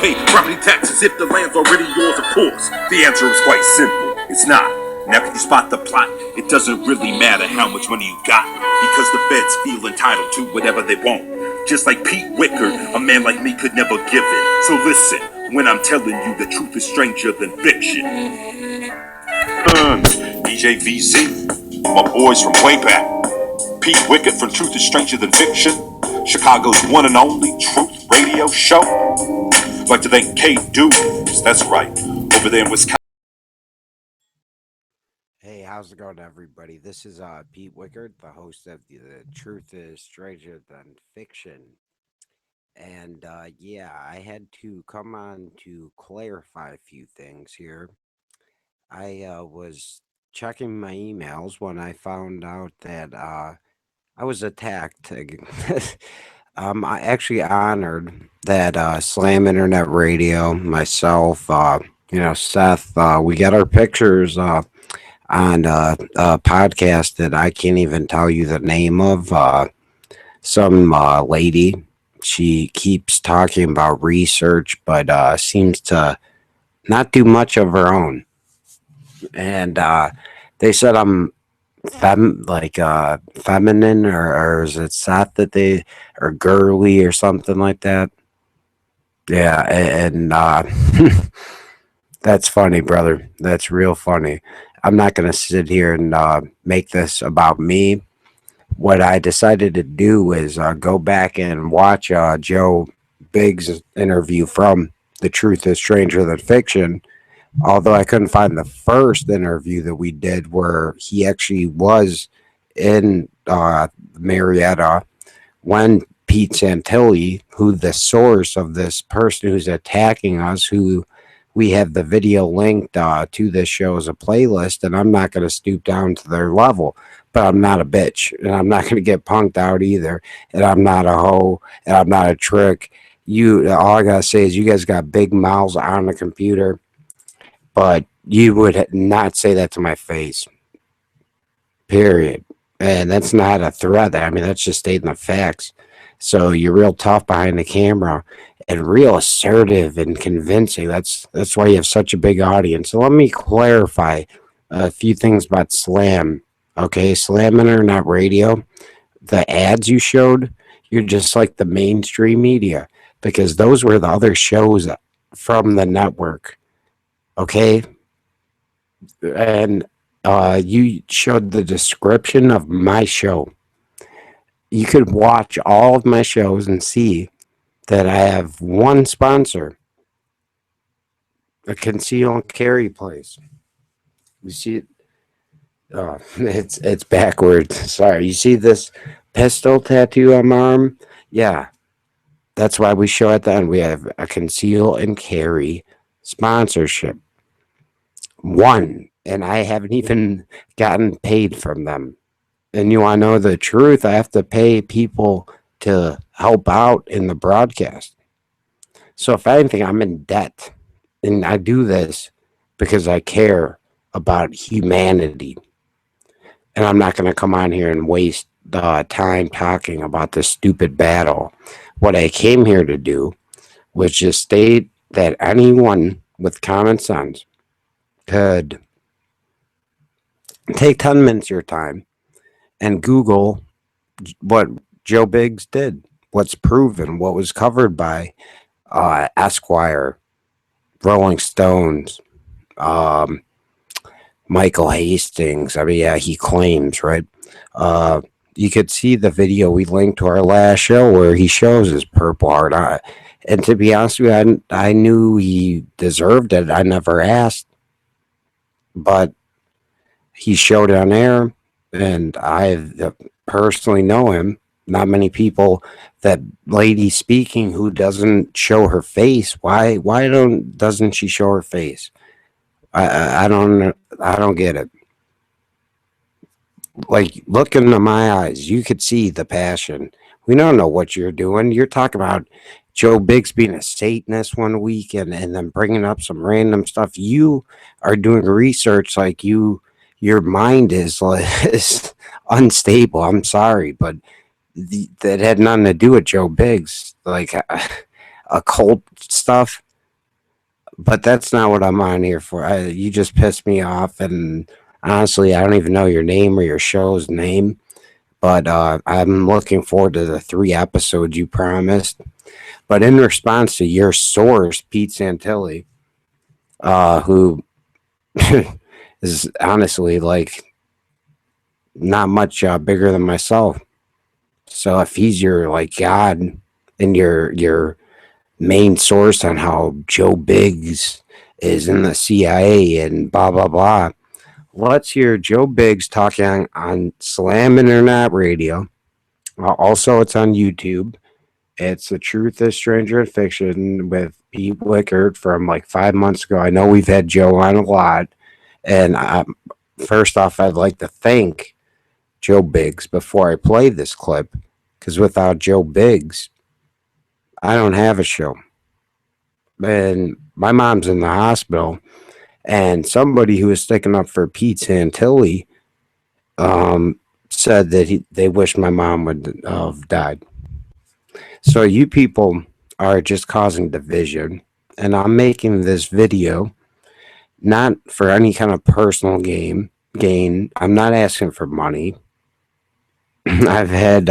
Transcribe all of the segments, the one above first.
pay property taxes if the land's already yours, of course? The answer is quite simple. It's not. Now can you spot the plot? It doesn't really matter how much money you got, because the feds feel entitled to whatever they want. Just like Pete Wichert, a man like me could never give it. So listen, when I'm telling you the truth is stranger than fiction. DJ VZ, my boys from way back. Pete Wichert from Truth is Stranger Than Fiction, Chicago's one and only truth radio show. I'd like to thank K-Dudes, that's right, over there in Wisconsin. Hey, how's it going, everybody? This is Pete Wichert, the host of the Truth is Stranger Than Fiction. And yeah, I had to come on to clarify a few things here. I was checking my emails when I found out that I was attacked. I actually honored that Slam Internet Radio, myself, Seth, we got our pictures on a podcast that I can't even tell you the name of. Some lady, she keeps talking about research, but seems to not do much of her own. And they said I'm feminine, or is it Seth that they are girly or something like that? Yeah, and that's funny, brother. That's real funny. I'm not going to sit here and make this about me. What I decided to do is go back and watch Joe Biggs' interview from The Truth is Stranger Than Fiction. Although I couldn't find the first interview that we did where he actually was in Marietta when Pete Santelli, who the source of this person who's attacking us, who we have the video linked to this show as a playlist, and I'm not going to stoop down to their level, but I'm not a bitch, and I'm not going to get punked out either, and I'm not a hoe, and I'm not a trick. All I got to say is you guys got big mouths on the computer, but you would not say that to my face, period. And that's not a threat. I mean, that's just stating the facts. So you're real tough behind the camera and real assertive and convincing. That's why you have such a big audience. So let me clarify a few things about Slam. Okay, Slam Internet Radio, the ads you showed, you're just like the mainstream media, because those were the other shows from the network. Okay, and you showed the description of my show. You could watch all of my shows and see that I have one sponsor, a conceal and carry place. You see it? It's backwards. Sorry. You see this pistol tattoo on my arm? Yeah, that's why we show at the end. We have a conceal and carry sponsorship. One, and I haven't even gotten paid from them. And you want to know the truth? I have to pay people to help out in the broadcast. So if anything, I'm in debt. And I do this because I care about humanity. And I'm not going to come on here and waste time talking about this stupid battle. What I came here to do was just state that anyone with common sense could take 10 minutes of your time and Google what Joe Biggs did, what's proven, what was covered by Esquire, Rolling Stones, Michael Hastings. I mean, yeah, he claims, right? You could see the video we linked to our last show where he shows his Purple Heart. And to be honest with you, I knew he deserved it. I never asked, but he showed it on air, and I personally know him. Not many people. That lady speaking who doesn't show her face. Why doesn't she show her face? I don't get it. Like, look into my eyes. You could see the passion. We don't know what you're doing. You're talking about Joe Biggs being a Satanist one week and then bringing up some random stuff. You are doing research like your mind is unstable. I'm sorry, but that had nothing to do with Joe Biggs. Like occult stuff. But that's not what I'm on here for. You just pissed me off, and honestly, I don't even know your name or your show's name. But I'm looking forward to the 3 episodes you promised. But in response to your source, Pete Santelli, who is honestly like not much bigger than myself. So if he's your like god and your main source on how Joe Biggs is in the CIA and blah blah blah, let's hear Joe Biggs talking on Slam Internet Radio. Also, it's on YouTube. It's The Truth is Stranger in Fiction with Pete Wichert from like 5 months ago. I know we've had Joe on a lot. And first off, I'd like to thank Joe Biggs before I play this clip, because without Joe Biggs, I don't have a show. And my mom's in the hospital, and somebody who was sticking up for Pete Santilli said that they wish my mom would have died. So you people are just causing division, and I'm making this video not for any kind of personal gain. I'm not asking for money. I've had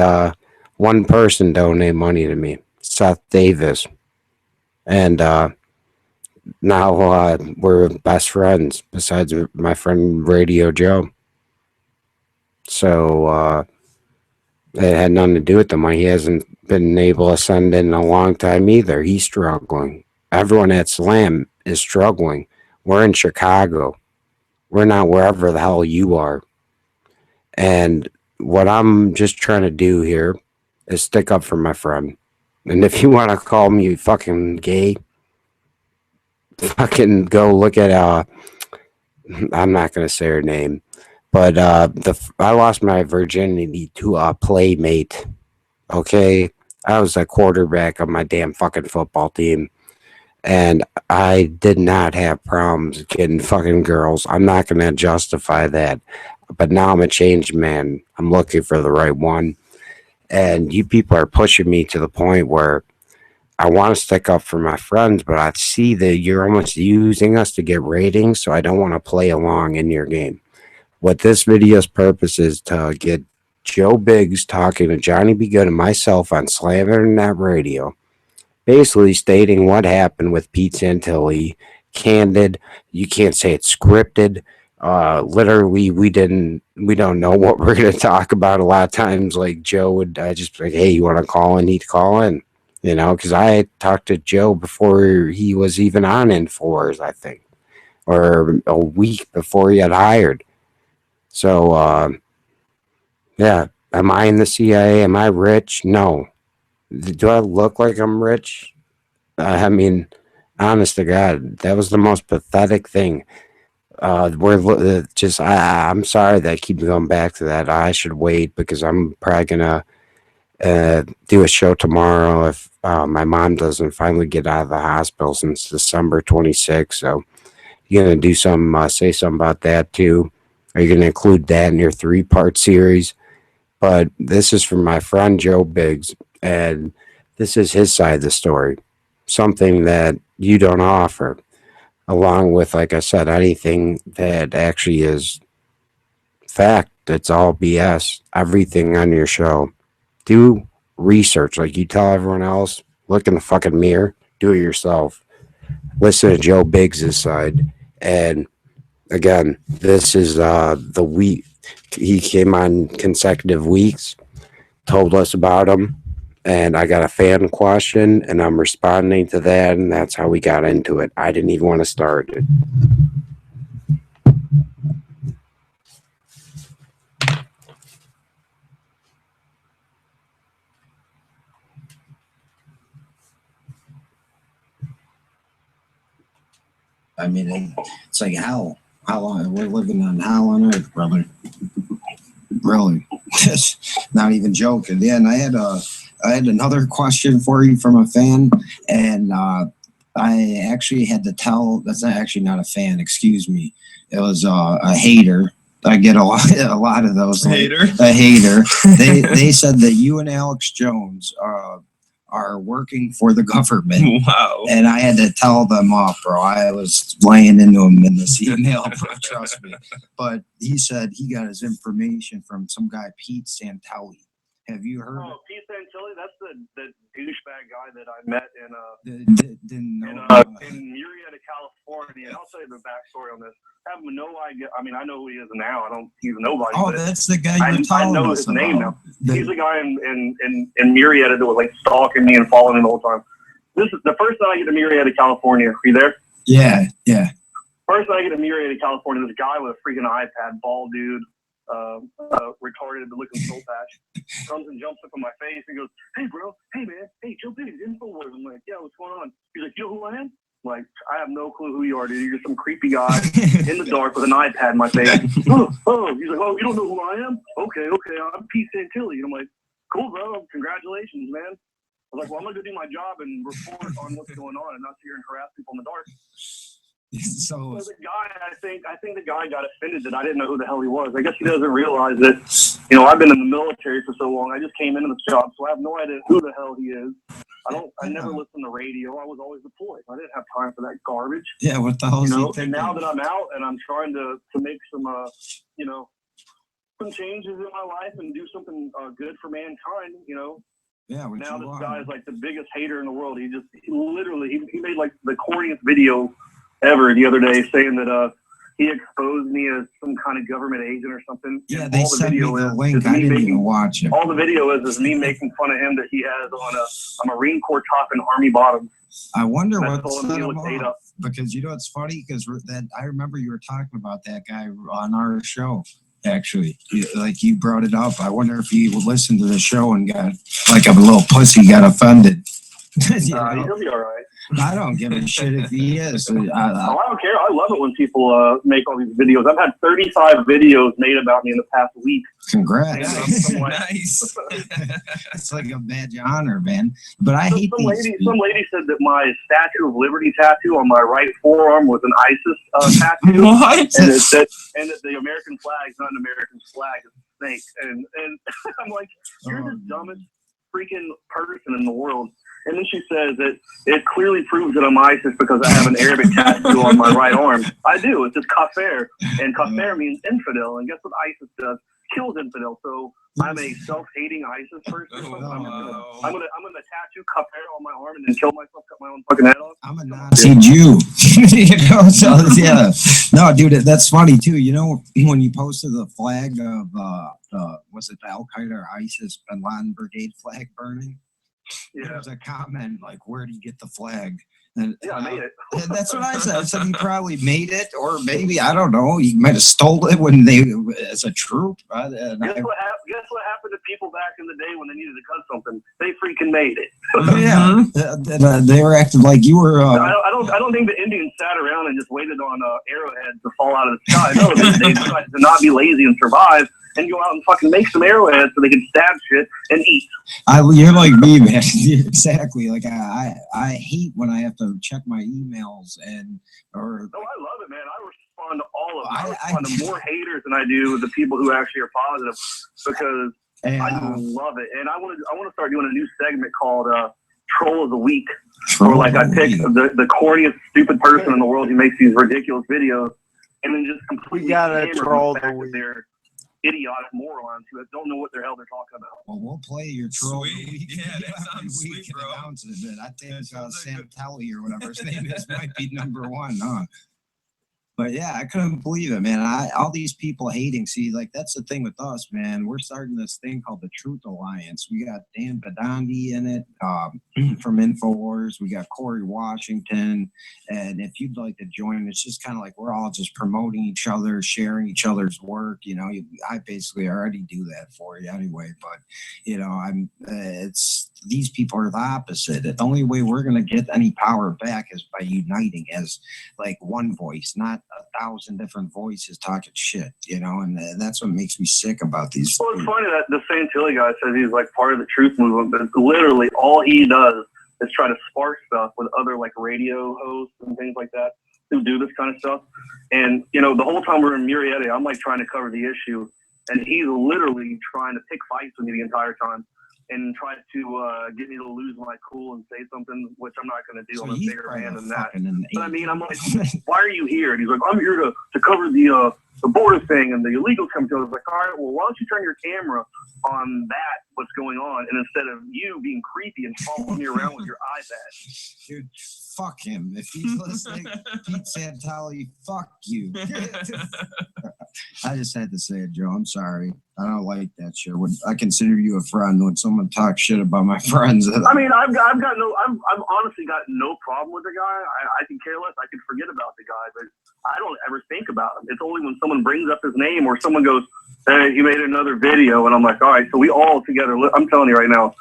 one person donate money to me, Seth Davis, and now we're best friends. Besides my friend Radio Joe, so it had nothing to do with the money. He hasn't been able to send in a long time either. He's struggling. Everyone at Slam is struggling. We're in Chicago. We're not wherever the hell you are. And what I'm just trying to do here is stick up for my friend. And if you want to call me fucking gay, fucking go look at I'm not gonna say her name, but I lost my virginity to a playmate. Okay, I was a quarterback of my damn fucking football team, and I did not have problems getting fucking girls. I'm not gonna justify that, but now I'm a changed man. I'm looking for the right one, and you people are pushing me to the point where I want to stick up for my friends, but I see that you're almost using us to get ratings, so I don't want to play along in your game. What this video's purpose is to get Joe Biggs talking to Johnny B. Good and myself on Slam Internet Radio, basically stating what happened with Pete Santilli. Candid, you can't say it's scripted. Literally, we don't know what we're going to talk about. A lot of times, like Joe would just be like, hey, you want to call in? He'd call in. Because I talked to Joe before he was even on Infowars, I think, or a week before he had hired. So, yeah, am I in the CIA? Am I rich? No. Do I look like I'm rich? I mean, honest to God, that was the most pathetic thing. I'm sorry that I keep going back to that. I should wait because I'm probably gonna do a show tomorrow if my mom doesn't finally get out of the hospital since December 26th. So you're gonna do some say something about that too. Are you gonna include that in your 3-part series? But this is from my friend Joe Biggs, and this is his side of the story, something that you don't offer, along with, like I said, anything that actually is fact. It's all BS. Everything on your show. Do research like you tell everyone else. Look in the fucking mirror. Do it yourself. Listen to Joe Biggs' side. And again, this is the week. He came on consecutive weeks, told us about him, and I got a fan question, and I'm responding to that, and that's how we got into it. I didn't even want to start it. I mean, it's like hell. How long? We're living on hell on earth, brother. Really, not even joking. Yeah, and I had another question for you from a fan, and I actually had to tell. That's not a fan. Excuse me. It was a hater. I get a lot of those. Hater. A hater. They said that you and Alex Jones are working for the government. Wow. And I had to tell them off, bro. I was laying into him in this email, bro, trust me. But he said he got his information from some guy, Pete Santelli. Have you heard? Oh, Pete Santelli, that's the douchebag guy that I met in Didn't know. in Murrieta, California. And I'll tell you the backstory on this. I have no idea. I mean, I know who he is now. I don't. He's nobody. Oh, that's the guy you're I telling know us his name about. now. He's the guy in Murrieta that was like stalking me and following me the whole time. This is the first time I get to Murrieta, California. Are you there? Yeah, yeah. First time I get to Murrieta, California, this guy with a freaking iPad, bald dude, retarded looking soul patch, comes and jumps up in my face and goes, "Hey, bro, hey, man, hey, Joe Biggs, InfoWars." I'm like, "Yeah, what's going on?" He's like, "You know who I am?" I'm like, "I have no clue who you are, dude. You're just some creepy guy in the dark with an iPad in my face." He's like, "Oh, you don't know who I am? Okay, I'm Pete Santilli." And I'm like, "Cool, bro. Congratulations, man." I was like, "Well, I'm gonna go do my job and report on what's going on and not sit here and harass people in the dark." So the guy, I think the guy got offended that I didn't know who the hell he was. I guess he doesn't realize that, you know, I've been in the military for so long. I just came into this job, so I have no idea who the hell he is. I never listened to radio. I was always deployed. I didn't have time for that garbage. Yeah, what the hell is he thinking? And now that I'm out and I'm trying to make some, you know, some changes in my life and do something good for mankind, you know. Yeah. Now this guy is like the biggest hater in the world. He made like the corniest video ever the other day, saying that he exposed me as some kind of government agent or something. Yeah, they sent me the link. I didn't even watch it. All the video is me making fun of him that he has on a Marine Corps top and Army bottom. I wonder what set him up. Because you know it's funny because that I remember you were talking about that guy on our show. Actually, like you brought it up. I wonder if he would listen to the show and got like a little pussy, got offended. He'll be all right. I don't give a shit if he is. I don't care. I love it when people make all these videos. I've had 35 videos made about me in the past week. Congrats. Nice. It's like a badge of honor, man. But I hate some lady said that my Statue of Liberty tattoo on my right forearm was an ISIS tattoo. What? And that the American flag is not an American flag, it's a snake. And I'm like, you're the dumbest freaking person in the world. And then she says that it clearly proves that I'm ISIS because I have an Arabic tattoo on my right arm. I do. It's just kafir. And kafir means infidel. And guess what ISIS does? Kills infidel. So I'm a self-hating ISIS person. I'm gonna tattoo kafir on my arm and then kill myself, cut my own fucking head off. I'm a Nazi Jew. You know, so yeah. No, dude, that's funny too. You know, when you posted the flag of was it the Al Qaeda or ISIS Bin Laden Brigade flag burning? Yeah. There was a comment like, "Where did you get the flag?" And I made it. That's what I said. I said he probably made it, or maybe I don't know. He might have stole it when they as a troop. Guess what happened to people back in the day when they needed to cut something? They freaking made it. Yeah, they were acting like you were. I don't think the Indians sat around and just waited on arrowheads to fall out of the sky. No, they decided to not be lazy and survive and go out and fucking make some arrowheads so they can stab shit and eat. You're like me, man. Exactly. Like I hate when I have to check my emails No, I love it, man. I respond to all of them. I respond to more haters than I do the people who actually are positive because I love it. And I want to start doing a new segment called Troll of the Week. Where like I pick the corniest stupid person in the world who makes these ridiculous videos and then just completely troll the week. They're idiotic morons who don't know what the hell they're talking about. Well, we'll play your troll. Yeah, that sounds sweet, bro. I think Santelli or whatever his name is might be number one, huh? But yeah, I couldn't believe it, man. All these people hating. See, like that's the thing with us, man. We're starting this thing called the Truth Alliance. We got Dan Badandi in it from InfoWars. We got Corey Washington. And if you'd like to join, it's just kind of like we're all just promoting each other, sharing each other's work. You know, I basically already do that for you anyway. But you know, it's these people are the opposite. The only way we're going to get any power back is by uniting as like one voice, not 1,000 different voices talking shit, you know, and that's what makes me sick about these. Well, it's funny that the Santelli guy says he's like part of the truth movement, but literally all he does is try to spark stuff with other like radio hosts and things like that who do this kind of stuff. And, you know, the whole time we're in Murrieta, I'm like trying to cover the issue, and he's literally trying to pick fights with me the entire time. and tries to get me to lose my cool and say something, which I'm not going to do. So I'm a he's bigger probably man a than that. fucking an But I mean, I'm like, agent. why are you here? And he's like, I'm here to cover the border thing and the illegals come to us. I was like, all right, well, why don't you turn your camera on that, what's going on, and instead of you being creepy and following me around with your iPad. Dude, fuck him. If he's listening, Pete Santelli, fuck you. I just had to say it, Joe. I'm sorry. I don't like that shit. I consider you a friend. When someone talks shit about my friends, I mean, I've honestly got no problem with the guy. I can care less. I can forget about the guy, but I don't ever think about him. It's only when someone brings up his name or someone goes, "Hey, you made another video," and I'm like, all right. So we all together. I'm telling you right now,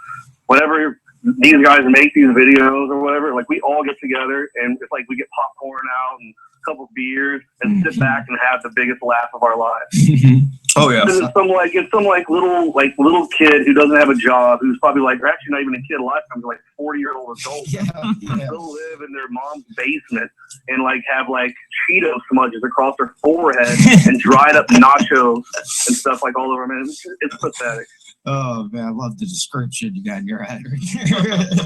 whenever these guys make these videos or whatever, like we all get together and it's like we get popcorn out and a couple beers and sit back and have the biggest laugh of our lives. Oh yeah. It's some little kid who doesn't have a job, who's probably like, or actually not even a kid a lot of times, like 40-year-old adult. yeah. They'll live in their mom's basement and like have like Cheeto smudges across their forehead and dried up nachos and stuff like all over them. It's pathetic. Oh man, I love the description you got in your head right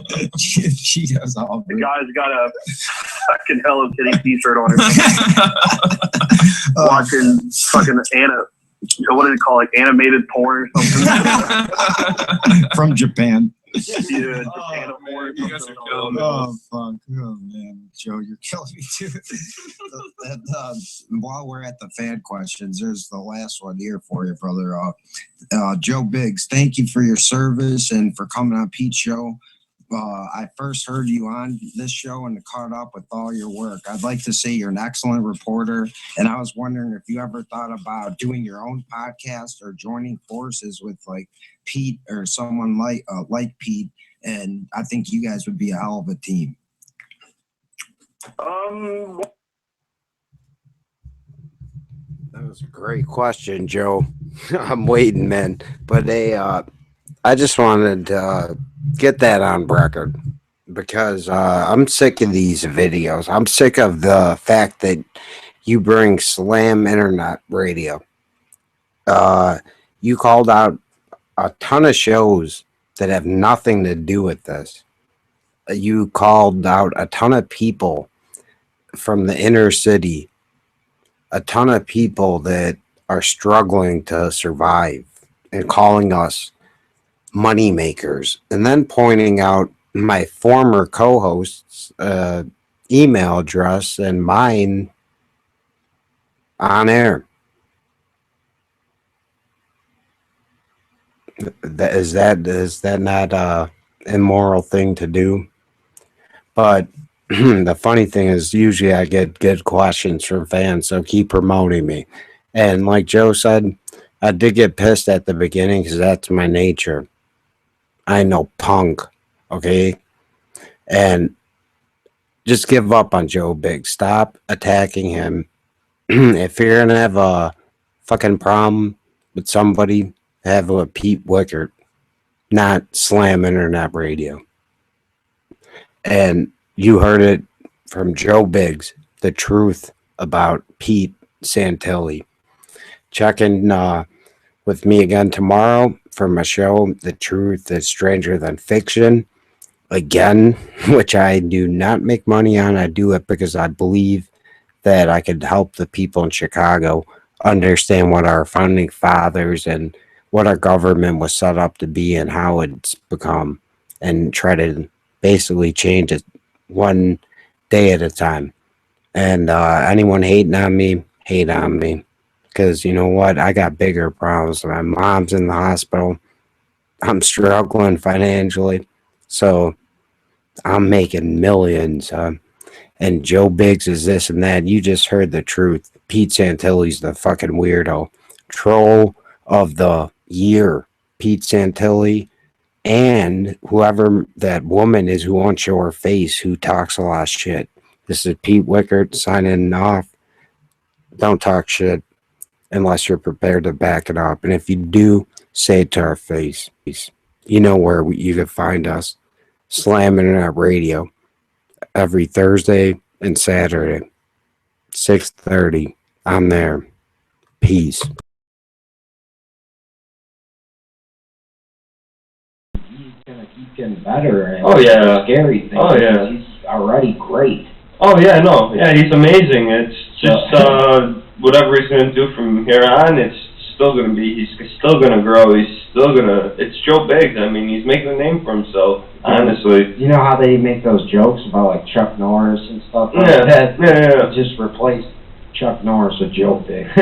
there. She does all. The guy's got a fucking Hello Kitty t-shirt on him. Watching fucking what do they call it? Animated porn or something. From Japan. Yeah, Japan porn. You guys are killing me. Oh fuck! Oh man, Joe, you're killing me too. While we're at the fan questions, there's the last one here for you, brother. Joe Biggs, thank you for your service and for coming on Pete's show. I first heard you on this show and caught up with all your work. I'd like to say you're an excellent reporter, and I was wondering if you ever thought about doing your own podcast or joining forces with like Pete or someone like Pete. And I think you guys would be a hell of a team. That was a great question, Joe. I'm waiting, man. But I just wanted to get that on record because I'm sick of these videos. I'm sick of the fact that you bring slam internet radio. You called out a ton of shows that have nothing to do with this. You called out a ton of people from the inner city, a ton of people that are struggling to survive and calling us money makers, and then pointing out my former co-host's email address and mine on air. Is that not a immoral thing to do? But the funny thing is, usually I get good questions from fans, so keep promoting me. And like Joe said, I did get pissed at the beginning because that's my nature. I know punk, okay? And just give up on Joe Biggs. Stop attacking him. If you're going to have a fucking problem with somebody, have it with Pete Wichert, not Slam Internet Radio. And you heard it from Joe Biggs, the truth about Pete Santelli. Check in with me again tomorrow for my show, The Truth is Stranger Than Fiction. Again, which I do not make money on. I do it because I believe that I could help the people in Chicago understand what our founding fathers and what our government was set up to be and how it's become, and try to basically change it one day at a time. And anyone hating on me, hate on me. Because you know what? I got bigger problems. My mom's in the hospital. I'm struggling financially. So I'm making millions. And Joe Biggs is this and that. You just heard the truth. Pete Santelli's the fucking weirdo. Troll of the year. Pete Santelli. And whoever that woman is who won't show her face, who talks a lot of shit. This is Pete Wichert signing off. Don't talk shit unless you're prepared to back it up. And if you do, say it to our face. You know where you can find us. Slam Internet Radio every Thursday and Saturday, 6:30. I'm there. Peace. getting better. And Oh, yeah. the scary thing. Oh, yeah. He's already great. Oh yeah, no, yeah, he's amazing. It's just whatever he's gonna do from here on, it's still gonna be. He's still gonna grow. He's still gonna. It's Joe Biggs. I mean, he's making a name for himself. Honestly. You know how they make those jokes about like Chuck Norris and stuff like Yeah, that? yeah. Just replace Chuck Norris with Joe Biggs.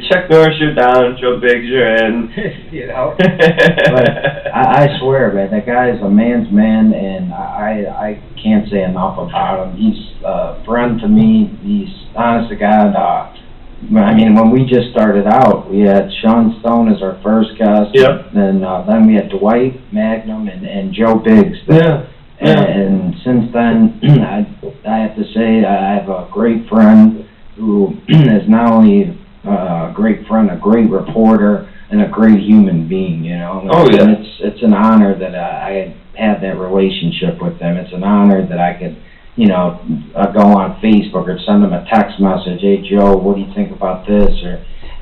Chuck Norris, you're down. Joe Biggs, you're in. You know. But I swear, man, that guy is a man's man, and I can't say enough about him. He's a friend to me. He's honest to God. I mean, when we just started out, we had Sean Stone as our first guest. Yep. Then we had Dwight Magnum and Joe Biggs. Yeah. And since then, I have to say I have a great friend who is not only a great friend, a great reporter, and a great human being, you know. Oh, yeah. And it's an honor that I had that relationship with them. It's an honor that I could, you know, go on Facebook or send them a text message, hey, Joe, what do you think about this?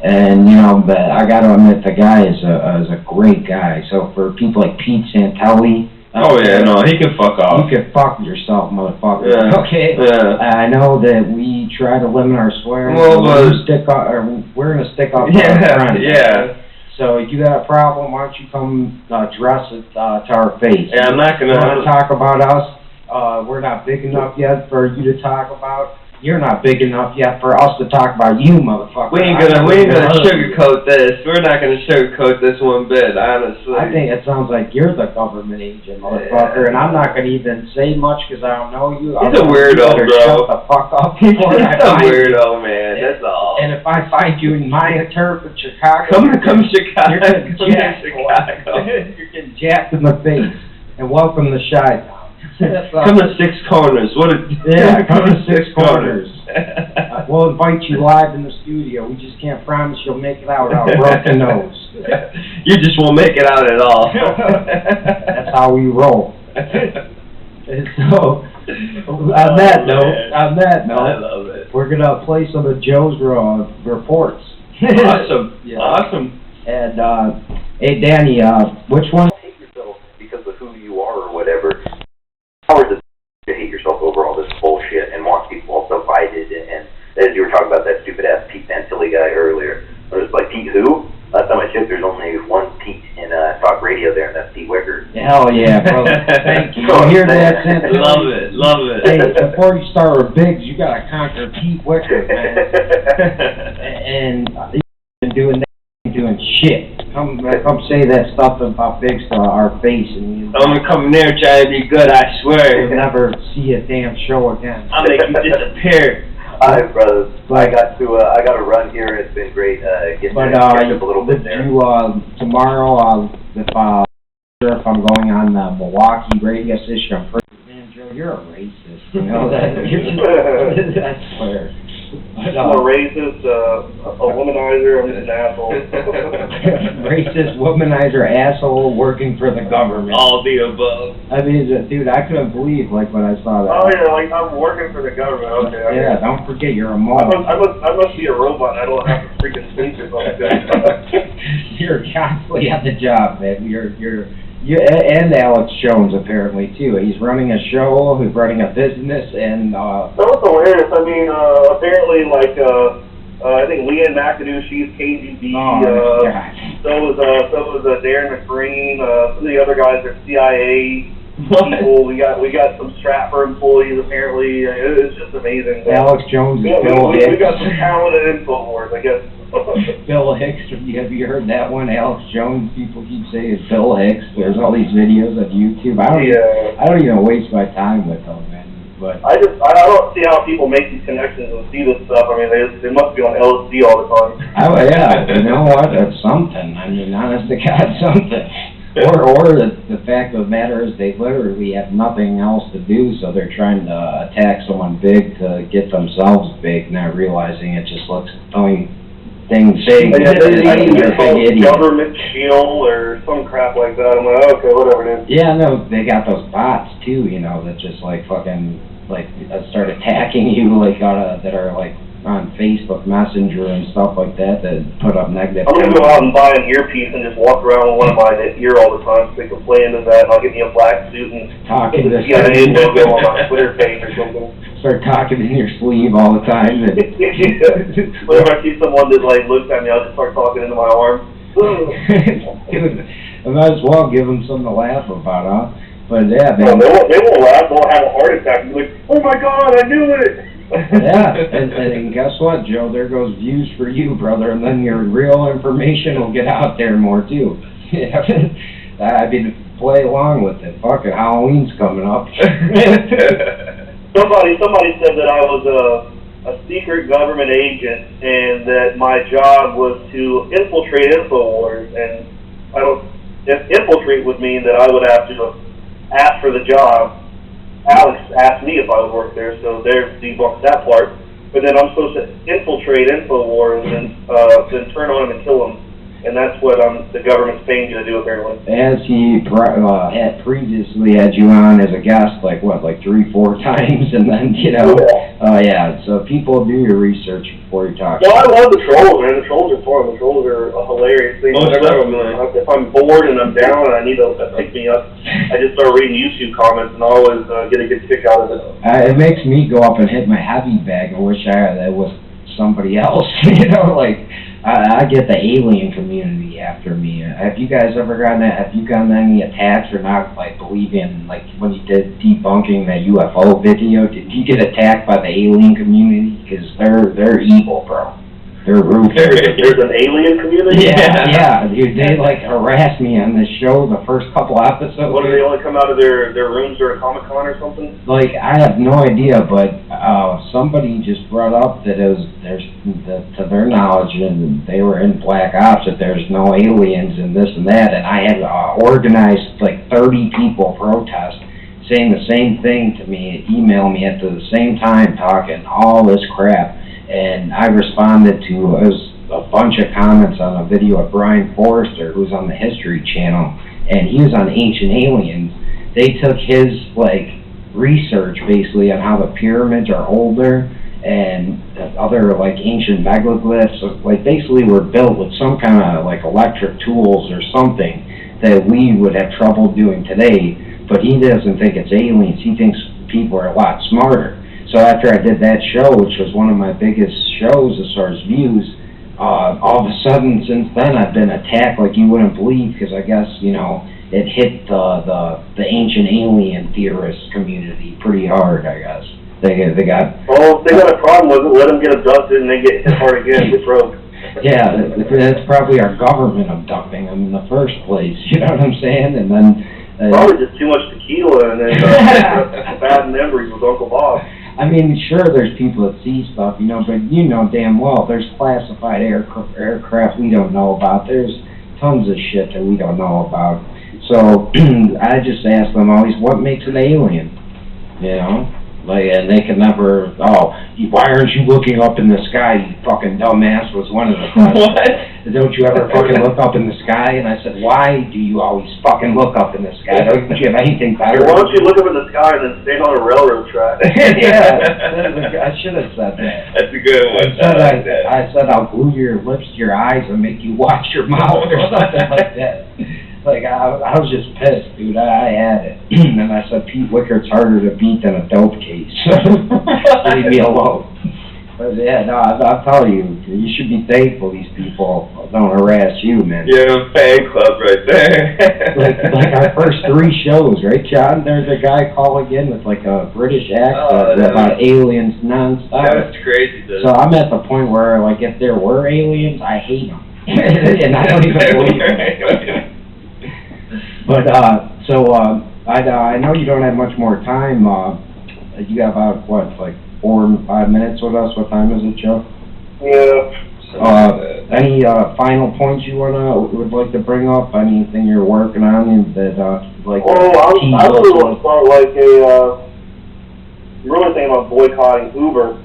And, you know, but I got to admit, the guy is a great guy. So for people like Pete Santelli, oh yeah, no, he can fuck off. you can fuck yourself, motherfucker. Yeah. Okay. Yeah. I know that we try to limit our swearing. Well, we're gonna stick up for Yeah, our friends. yeah. So if you got a problem, why don't you come address it to our face? Yeah, I'm not You gonna. want to talk about us? We're not big enough yet for you to talk about. You're not big enough yet for us to talk about you, motherfucker. We ain't gonna sugarcoat this. We're not gonna sugarcoat this one bit, honestly. I think it sounds like you're the government agent, motherfucker, and I'm not gonna even say much because I don't know you. He's a weirdo, bro. Shut the fuck up before He's I a find you. weirdo, man. That's all. And if I find you in my turf in Chicago, Come to Chicago. you're getting Come to jacked, Chicago. you're getting jacked in the face. And welcome to Chi-Town. Come to Six Corners. What a Yeah, come to Six Corners. We'll invite you live in the studio. We just can't promise you'll make it out without a broken nose. You just won't make it out at all. That's how we roll. And so, on that note, I love it. we're gonna play some of Joe's reports. Awesome. Yeah. Awesome. And hey, Danny, which one? Hate yourself because of who you are or whatever. Powers of to hate yourself over all this bullshit and want people all divided. And as you were talking about that stupid ass Pete Santilli guy earlier, I was like, Pete who? Last time I checked, there's only one Pete in talk radio there, and that's Pete Wichert. Hell yeah, brother. Thank you. You hear that, Santilli? Love it. Love it. Hey, before you start with Biggs, you gotta conquer Pete Wichert, man. And you've been doing shit. Come say that stuff about Biggs to our face, and I'm gonna come near trying to be good, I swear. you'll never see a damn show again. I'll make you disappear. All right, brothers. I got to run here. It's been great getting But to catch up a little bit there. Tomorrow, if I'm going on the Milwaukee radio station, I'm pretty, man, Joe, you're a racist. You know that? I swear. But, I'm a racist, a womanizer, I'm just an asshole. racist, womanizer, asshole, working for the government. All the above. I mean, dude, I couldn't believe, like, when I saw that. Oh yeah, like I'm working for the government, okay. Yeah, don't forget, you're a I moron. must be a robot, I don't have to freaking speak or something. You're constantly at the job, man. You and Alex Jones apparently too. He's running a show, he's running a business, and That was hilarious. I mean, apparently, like, I think Leanne McAdoo, she's KGB. God. So was Darren McGreen. Some of the other guys are CIA What? people. We got some Stratford employees. Apparently, it's just amazing. Alex Jones is Yeah, Bill we Hicks. got some talented InfoWars, I guess. Bill Hicks. Have you heard that one? Alex Jones. People keep saying it's Bill Hicks. There's all these videos on YouTube. I don't even waste my time with them, man. But I don't see how people make these connections and see this stuff. I mean, they must be on LSD all the time. yeah, you know what? That's something. I mean, honest to God, something. Or the fact of the matter is they literally have nothing else to do, so they're trying to attack someone big to get themselves big, not realizing it just looks things big. I think They're it's called big idiots. government shield or some crap like that. I'm like, okay, whatever it is. Yeah, no, they got those bots too, you know, that just like fucking like start attacking you, like that are like on Facebook Messenger and stuff like that put up negative. I'm gonna go out and buy an earpiece and just walk around with one of my ear all the time so they can play into that. I'll get me a black suit and talking put the CIA logo on my Twitter page or something. Start talking in your sleeve all the time. And whenever I see someone that like looks at me, I'll just start talking into my arm. Dude, I might as well give them something to laugh about, huh? But yeah, no, they won't laugh. They'll have a heart attack and be like, "Oh my God, I knew it!" Yeah, and guess what, Joe? There goes views for you, brother, and then your real information will get out there more too. I mean, play along with it. Fuck it, Halloween's coming up. Somebody said that I was a secret government agent and that my job was to infiltrate InfoWars, and infiltrate would mean that I would have to ask for the job. Alex asked me if I would work there, so they're debunked that part. But then I'm supposed to infiltrate InfoWars and then turn on them and kill them. And that's what the government's paying you to do, apparently. As he had previously had you on as a guest, like 3-4 times, and then, yeah, so people do your research before you talk. Well, I love the trolls, man. The trolls are fun. The trolls are a hilarious thing. If I'm bored and I'm down and I need to pick me up, I just start reading YouTube comments and I always get a good kick out of it. It makes me go up and hit my heavy bag and wish that was somebody else, I get the alien community after me. Have you guys ever gotten that? Have you gotten any attacks or not? Like believing, like when you did debunking that UFO video, did you get attacked by the alien community? Because they're evil, bro. They're ruthless. There's an alien community? Yeah, dude, they like harassed me on this show the first couple episodes. What, do they only come out of their rooms during Comic-Con or something? Like, I have no idea, but somebody just brought up that to their knowledge, and they were in Black Ops, that there's no aliens and this and that, and I had organized like 30 people protest saying the same thing to me, email me at the same time, talking all this crap. And I responded to a bunch of comments on a video of Brian Forrester, who's on the History Channel, and he was on Ancient Aliens. They took his, research, basically, on how the pyramids are older and other, ancient megalithics, basically were built with some kind of, electric tools or something that we would have trouble doing today, but he doesn't think it's aliens. He thinks people are a lot smarter. So after I did that show, which was one of my biggest shows as far as views, all of a sudden since then I've been attacked like you wouldn't believe, because I guess, it hit the ancient alien theorist community pretty hard, I guess. They got... Well, if they got a problem with it, let them get abducted and they get hit hard again, get broke. Yeah, that's probably our government abducting them in the first place, you know what I'm saying? And then... probably just too much tequila and then bad memories with Uncle Bob. I mean, sure, there's people that see stuff, but damn well, there's classified aircraft we don't know about. There's tons of shit that we don't know about. So I just ask them always, what makes an alien? And they can never, why aren't you looking up in the sky, you fucking dumbass, was one of the questions. What? Don't you ever fucking look up in the sky? And I said, why do you always fucking look up in the sky? Don't you have anything better? Why don't you look up in the sky and then stand on a railroad track? Yeah, I should have said that. That's a good one. I said I'll glue your lips to your eyes and make you watch your mouth or something like that. I was just pissed, dude. I had it. And I said, Pete Wichert's harder to beat than a dope case. Leave me alone. But yeah, no, I'll tell you, you should be thankful these people don't harass you, man. Yeah, fan club right there. like our first 3 shows, right, John? There's a guy calling in with a British accent about aliens nonstop. That's crazy, dude. So I'm at the point where, if there were aliens, I hate them. And I don't even believe them. But, I know you don't have much more time. You got about, 4 or 5 minutes with us? What time is it, Joe? Yeah. Any final points you would like to bring up? Anything you're working on that, Well, I really want to start, I'm really thinking about boycotting Uber.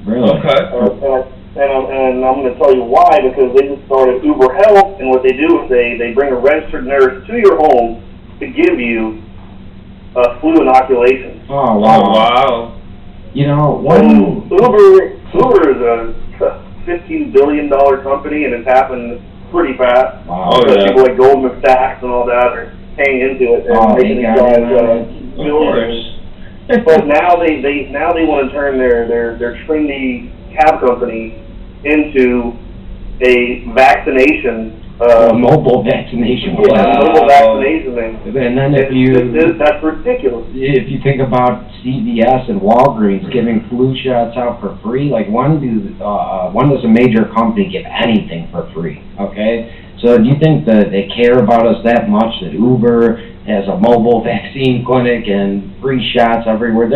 Really? Okay. And I'm going to tell you why, because they just started Uber Health, and what they do is they bring a registered nurse to your home to give you flu inoculation. Oh, wow. Oh, wow. Uber, Uber is a $15 billion company, and it's happened pretty fast. Wow. Oh, yeah. People like Goldman Sachs and all that are paying into it and making these guys billions. But now they want to turn their trendy cab company into a vaccination. Mobile vaccination. Mobile vaccination thing. And then that's ridiculous. If you think about CVS and Walgreens giving flu shots out for free, like when does a major company give anything for free? Okay, so do you think that they care about us that much that Uber has a mobile vaccine clinic and free shots everywhere?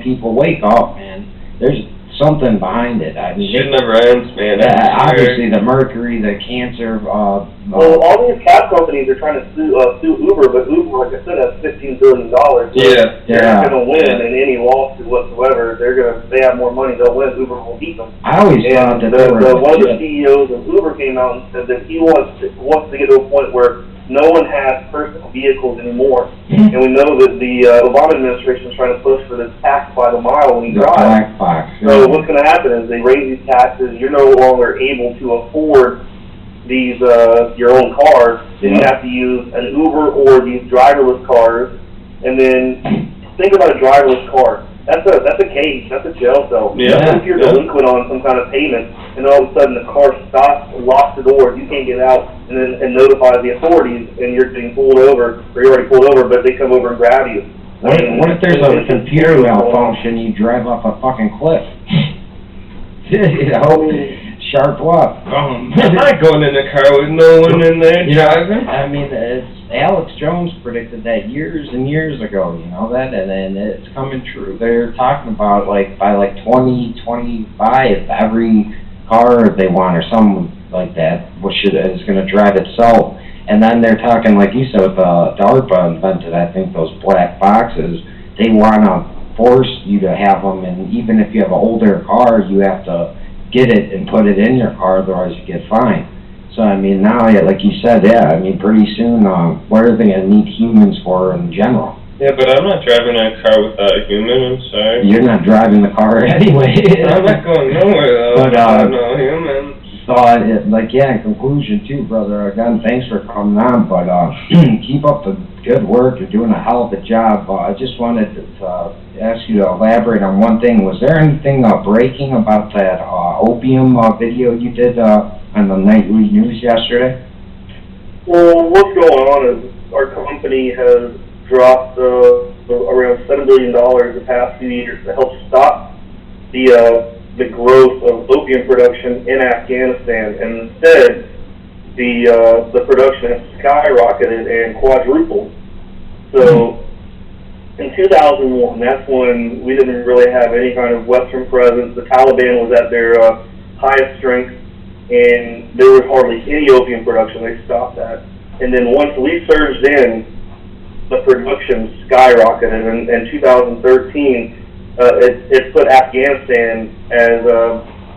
People wake up, man. There's something behind it. I mean, Shit never ends, man. obviously, the mercury, the cancer. Well, all these cab companies are trying to sue Uber, but Uber, like I said, has $15 billion. So Yeah. They're not going to win in any lawsuit whatsoever. They have more money. They'll win. Uber will beat them. I always thought that one of the CEOs of Uber came out and said that he wants to get to a point where no one has personal vehicles anymore. And we know that the Obama administration is trying to push for this tax by the mile when you drive. black box. So what's going to happen is they raise these taxes. You're no longer able to afford these your own cars. Then you have to use an Uber or these driverless cars. And then think about a driverless car. That's a cage. That's a jail cell. Yeah. What if you're delinquent on some kind of payment, and all of a sudden the car stops and locks the doors, you can't get out, and notify the authorities, and you're getting pulled over, or you're already pulled over, but they come over and grab you. What if there's a computer malfunction, you drive off a fucking cliff? Sharp left. I'm not going in the car with no one in there driving. I mean, Alex Jones predicted that years and years ago, and it's coming true. They're talking about, by 2025, every car they want or something like that is going to drive itself. And then they're talking, like you said, with DARPA invented, I think, those black boxes. They want to force you to have them, and even if you have an older car, you have to get it and put it in your car, otherwise you get fined. So, I mean, now, like you said, pretty soon, what are they going to need humans for in general? Yeah, but I'm not driving a car without a human, I'm sorry. You're not driving the car anyway. I'm not going nowhere, though, without no human. So, in conclusion, too, brother, again, thanks for coming on, but keep up the good work. You're doing a hell of a job. I just wanted to ask you to elaborate on one thing. Was there anything breaking about that opium video you did on the nightly news yesterday? Well, what's going on is our company has dropped around $7 billion the past few years to help stop the growth of opium production in Afghanistan, and instead the production has skyrocketed and quadrupled. So in 2001, that's when we didn't really have any kind of Western presence. The Taliban was at their highest strength, and there was hardly any opium production. They stopped that. And then once we surged in, the production skyrocketed. In 2013, it put Afghanistan as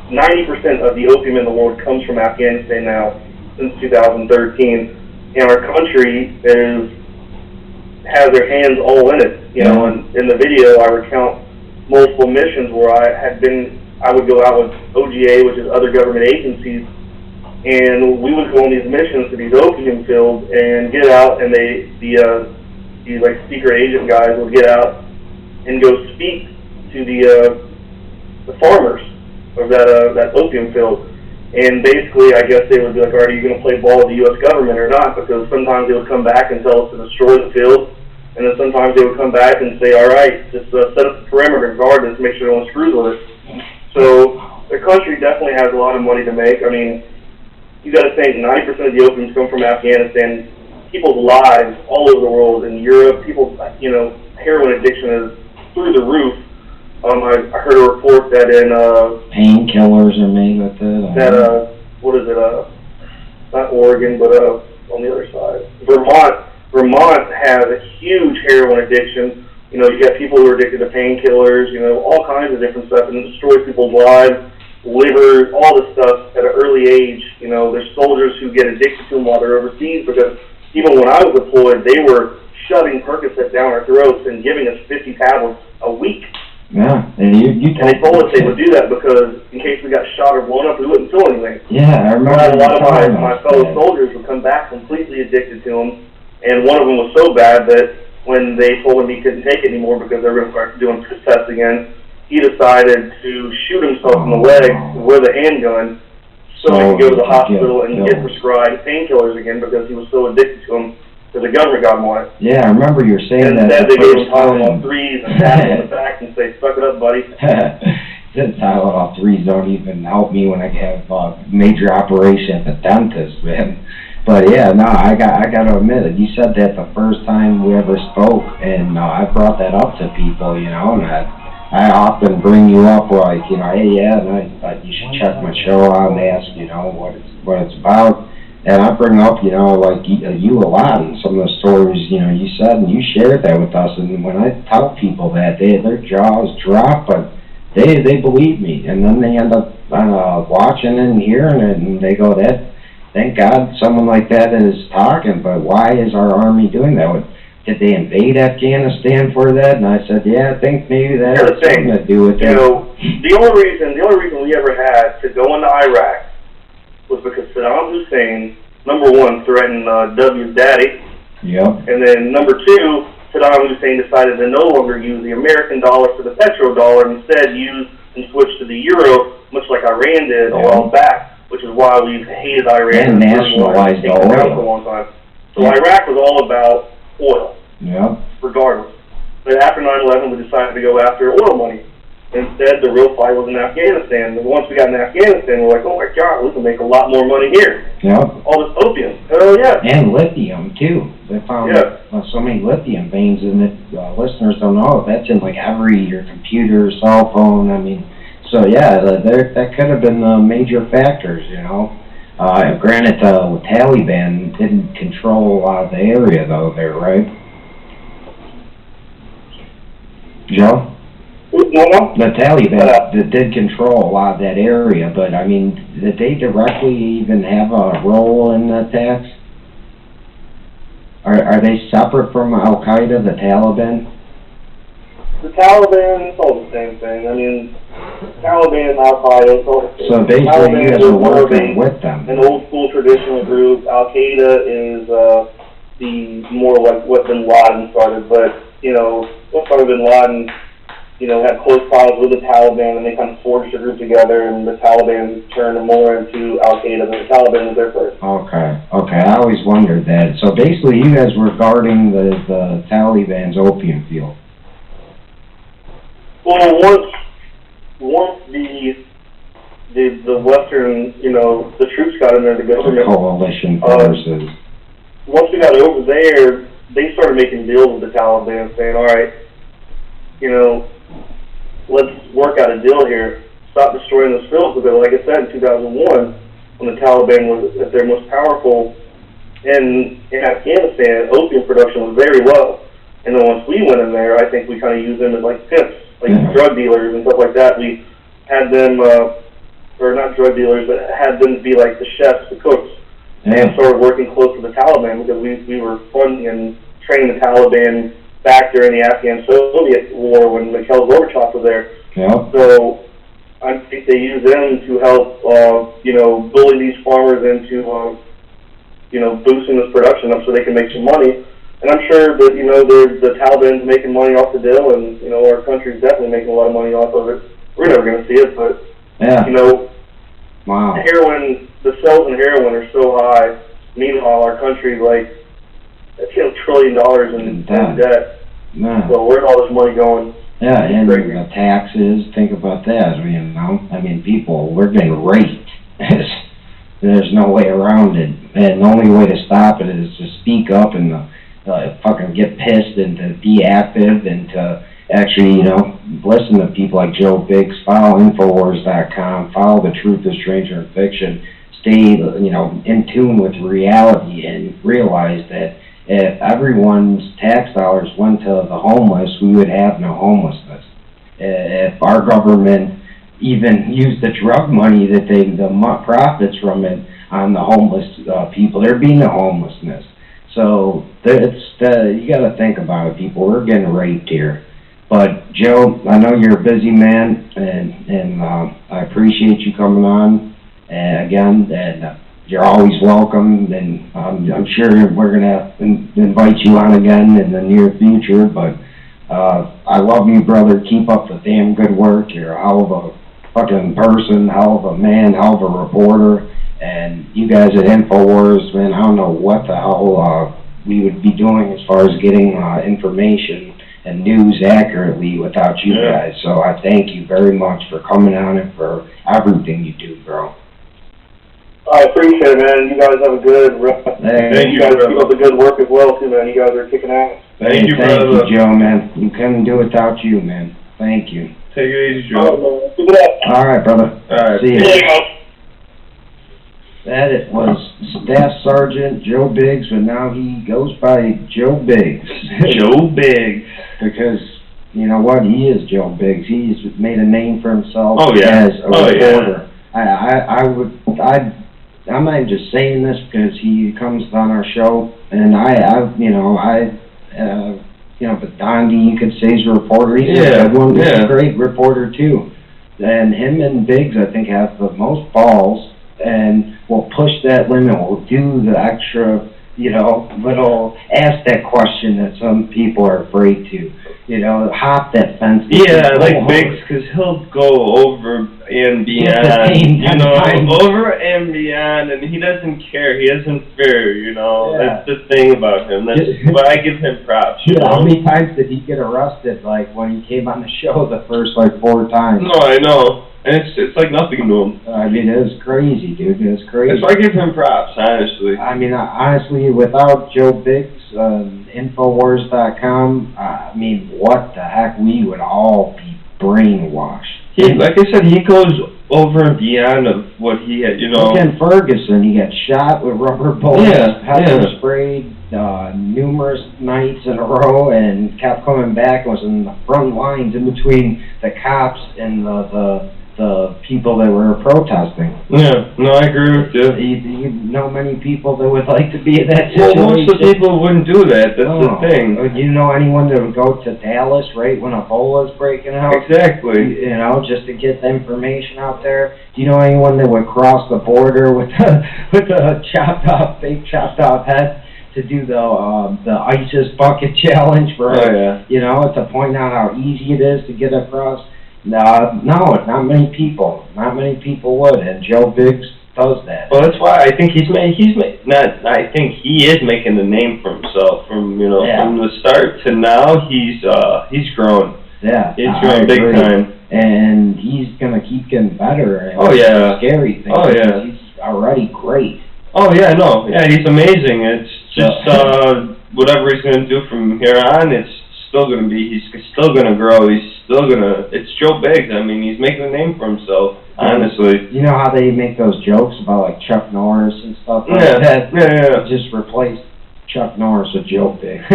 90% of the opium in the world comes from Afghanistan now since 2013, and our country has their hands all in it. And in the video, I recount multiple missions where I would go out with OGA, which is other government agencies, and we would go on these missions to these opium fields and get out, and these secret agent guys would get out and go speak to the farmers of that opium field. And basically, I guess they would be like, are you going to play ball with the U.S. government or not? Because sometimes they would come back and tell us to destroy the field, and then sometimes they would come back and say, all right, just set up the perimeter and guard this, make sure no one screws with it. So the country definitely has a lot of money to make. I mean, you got to think 90% of the opiums come from Afghanistan. People's lives all over the world, in Europe, heroin addiction is through the roof. I heard a report that in painkillers are made with it. What is it? Not Oregon, but on the other side, Vermont has a huge heroin addiction. You got people who are addicted to painkillers. All kinds of different stuff, and it destroys people's lives, livers, all this stuff at an early age. There's soldiers who get addicted to them while they're overseas, because even when I was deployed, they were shoving Percocet down our throats and giving us 50 tablets a week. Yeah, and you And they told us they would do that because in case we got shot or blown up, we wouldn't feel anything. Yeah, I remember. A lot of my fellow that. soldiers would come back completely addicted to them, and one of them was so bad that when they told him he couldn't take it anymore because they were going to start doing piss tests again, he decided to shoot himself in the leg with a handgun so he could go to the hospital and get prescribed painkillers again because he was so addicted to them because the government got him on it. Yeah, I remember you were saying And that. instead they gave him first time. Tylenol 3s and pat him on the back and say, suck it up, buddy. Tylenol 3s don't even help me when I have major operation at the dentist, man. But yeah, no, I got to admit it. You said that the first time we ever spoke, and I brought that up to people, you know, and I often bring you up like, you know, hey, yeah, and you should check my show out and ask, you know, what it's about. And I bring up, you know, like you a lot and some of the stories, you know, you said and you shared that with us. And when I tell people that, their jaws drop, but they believe me. And then they end up watching and hearing it, and they go, thank God someone like that is talking, but why is our army doing that? Did they invade Afghanistan for that? And I said, yeah, I think maybe that has something to do with that. You know, the only reason we ever had to go into Iraq was because Saddam Hussein, number one, threatened W's daddy. Yep. And then number two, Saddam Hussein decided to no longer use the American dollar for the petrodollar, and instead use and switch to the euro, much like Iran did a while back, which is why we've hated Iran and nationalized the oil for a long time. So Iraq was all about oil. Yep. Regardless. But after 9/11, we decided to go after oil money. Instead, the real fight was in Afghanistan. And once we got in Afghanistan, we're like, oh my God, we can make a lot more money here. Yep. All this opium. Hell yeah. And lithium, too. They found so many lithium veins in it. Listeners don't know. That's in like your computer, cell phone. I mean, so yeah, that could have been major factors, you know. Granted, the Taliban didn't control a lot of the area, though, there, right? Joe? The Taliban did control a lot of that area, but, I mean, did they directly even have a role in the attacks? Are they separate from Al-Qaeda, the Taliban? The Taliban, it's all the same thing. I mean, Taliban and Al-Qaeda, it's all the same. So basically you guys are working with them. An old school traditional group. Al-Qaeda is the more like what Bin Laden started, but, you know, Osama Bin Laden, you know, had close ties with the Taliban, and they kind of forged a group together, and the Taliban turned more into Al-Qaeda than the Taliban was there first. Okay, I always wondered that. So basically you guys were guarding the Taliban's opium field. Well, once the Western, you know, the troops got in there, the government, coalition forces. Once we got over there, they started making deals with the Taliban, saying, all right, you know, let's work out a deal here. Stop destroying this field, because like I said, in 2001, when the Taliban was at their most powerful in Afghanistan, opium production was very low. And then once we went in there, I think we kind of used them as like pimps, like drug dealers and stuff like that. We had them, or not drug dealers, but had them be like the chefs, the cooks, and started working close to the Taliban because we were funding and training the Taliban back during the Afghan-Soviet war when Mikhail Gorbachev was there. Yep. So I think they used them to help, you know, bully these farmers into, you know, boosting this production up so they can make some money. And I'm sure that, you know, the Taliban's making money off the deal, and, you know, our country's definitely making a lot of money off of it. We're never going to see it, but, you know, the sales in heroin are so high. Meanwhile, our country's like, $1 trillion in debt. So where's all this money going? Yeah, and the taxes, think about that, you know. I mean, people, we're getting raped. There's no way around it. And the only way to stop it is to speak up and fucking get pissed and to be active and to actually, you know, listen to people like Joe Biggs, follow Infowars.com, follow The Truth is Stranger Than Fiction, stay, you know, in tune with reality and realize that if everyone's tax dollars went to the homeless, we would have no homelessness. If our government even used the drug money that the profits from it on the homeless people, there'd be no homelessness. So you got to think about it, people. We're getting raped here. But Joe, I know you're a busy man, and I appreciate you coming on again, and you're always welcome, and I'm sure we're gonna invite you on again in the near future. But I love you, brother. Keep up the damn good work. You're a hell of a fucking person, hell of a man, hell of a reporter, and you guys at InfoWars, man, I don't know what the hell we would be doing as far as getting information and news accurately without you guys. So I thank you very much for coming on and for everything you do, bro. I appreciate it, man. You guys have a good rest. Thank you, guys brother. keep up the good work as well, too, man. You guys are kicking ass. Thank you, brother. Thank you, Joe, man. You couldn't do it without you, man. Thank you. Take it easy, All Joe. right, man. Keep it up. All right, brother. All right. See There you. you go. That it was Staff Sergeant Joe Biggs, but now he goes by Joe Biggs. Joe Biggs. Because, you know what, he is Joe Biggs. He's made a name for himself Oh, yeah. as a reporter. I'm not just saying this because he comes on our show, and but Dondi, you could say, is a reporter. He's a good one. He's a great reporter, too. And him and Biggs, I think, have the most balls, and will push that limit, will do the extra, ask that question that some people are afraid to, hop that fence. Yeah, like Biggs, because he'll go over and beyond, over and beyond, and he doesn't care, he doesn't fear, that's the thing about him, that's why I give him props, How many times did he get arrested, like, when he came on the show the first, 4 times? No, I know. And it's like nothing to him. I mean, it was crazy, dude. It was crazy. That's why I give him props, honestly. I mean, honestly, without Joe Biggs, Infowars.com, I mean, what the heck? We would all be brainwashed. Like I said, he goes over and beyond of what he had, Look at Ferguson. He got shot with rubber bullets, pepper sprayed numerous nights in a row, and kept coming back. Was in the front lines in between the cops and the people that were protesting. Yeah, no, I agree with you. You know many people that would like to be in that situation. Well, most of the people wouldn't do that. That's the thing. You know anyone that would go to Dallas right when Ebola's breaking out? Exactly. Just to get the information out there. Do you know anyone that would cross the border with a fake chopped off head to do the ISIS bucket challenge for to point out how easy it is to get across? No, not many people. Not many people would, and Joe Biggs does that. Well, that's why I think he is making a name for himself. From from the start to now, he's grown. Yeah, he's grown big time, and he's gonna keep getting better. And It's a scary thing. Oh yeah, he's already great. Oh yeah, no, yeah, he's amazing. It's just whatever he's gonna do from here on, he's still gonna grow. It's Joe Biggs. I mean, he's making a name for himself, honestly. You know how they make those jokes about, like, Chuck Norris and stuff like that? Yeah. Just replace Chuck Norris with Joe Biggs.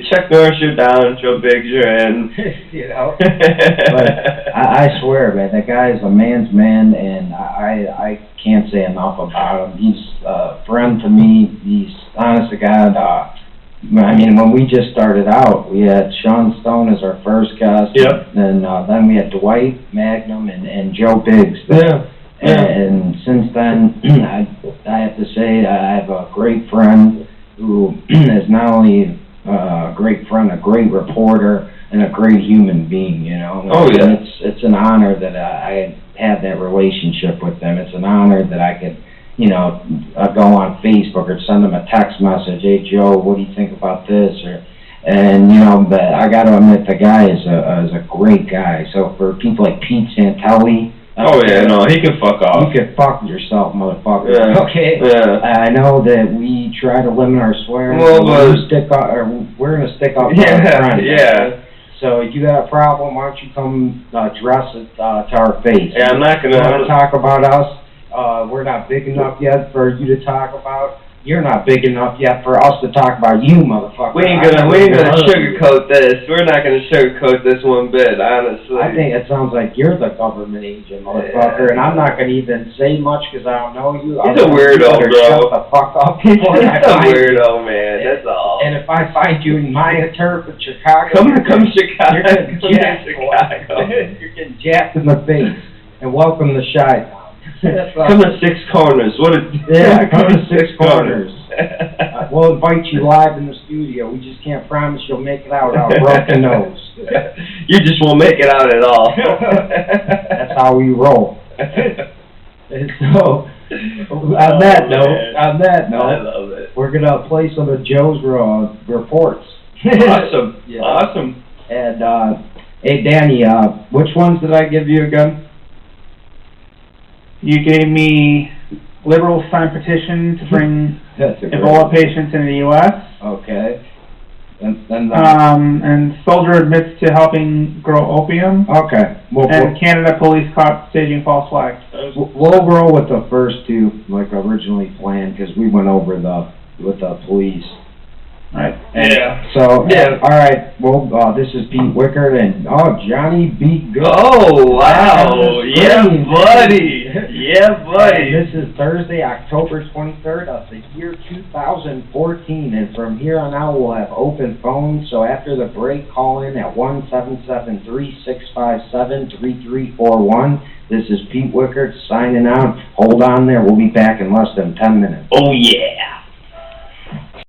Chuck Norris, you're down. Joe Biggs, you're in. But I swear, man, that guy is a man's man, and I can't say enough about him. He's a friend to me. He's, honest to God, I mean, when we just started out, we had Sean Stone as our first guest. Yep. And then we had Dwight Magnum and Joe Biggs. Yeah. And since then, I have to say, I have a great friend who is not only a great friend, a great reporter, and a great human being, Oh, yeah. And it's an honor that I had that relationship with them. It's an honor that I could go on Facebook or send them a text message, hey Joe, what do you think about this? But I got to admit, the guy is a great guy. So for people like Pete Santelli, he can fuck off. You can fuck yourself, motherfucker. Yeah. Okay. Yeah. I know that we try to limit our swearing. Well, we're gonna stick up for our friends. Yeah. Okay? So if you got a problem, why don't you come address it to our face? Yeah, I'm not gonna. You want to talk about us? We're not big enough yet for you to talk about. you're not big enough yet for us to talk about you, motherfucker. We ain't gonna sugarcoat this. We're not gonna sugarcoat this one bit, honestly. I think it sounds like you're the government agent, motherfucker, and I'm not gonna even say much because I don't know you. He's a weirdo, bro. Shut the fuck up before He's I a find weirdo, you. man. That's all. And if I find you in my turf in Chicago, Come Chicago. you're getting jacked, Chicago. you're getting jacked in the face. And welcome to Chi-Town. Come to Six Corners. What a come to Six Corners. We'll invite you live in the studio. We just can't promise you'll make it out without a broken nose. You just won't make it out at all. That's how we roll. And so, on that note, I love it. we're gonna play some of Joe's reports. Awesome. Yeah. Awesome. And hey, Danny, which ones did I give you again? You gave me liberals sign petition to bring That's a great Ebola one. patients into the U.S. Okay. And And soldier admits to helping grow opium. okay. And Canada police caught staging false flags. We'll roll with the first two, like originally planned, because we went over with the police. Right. Yeah. So, Yeah. all right. Well, this is Pete Wichert, and Johnny B. Good. Oh, wow. Yeah, Screen, buddy. baby. Yeah, buddy. And this is Thursday, October 23rd of the year 2014, and from here on out we'll have open phones, so after the break, call in at 1-773-657-3341. This is Pete Wichert signing out. Hold on there. We'll be back in less than 10 minutes. Oh, yeah.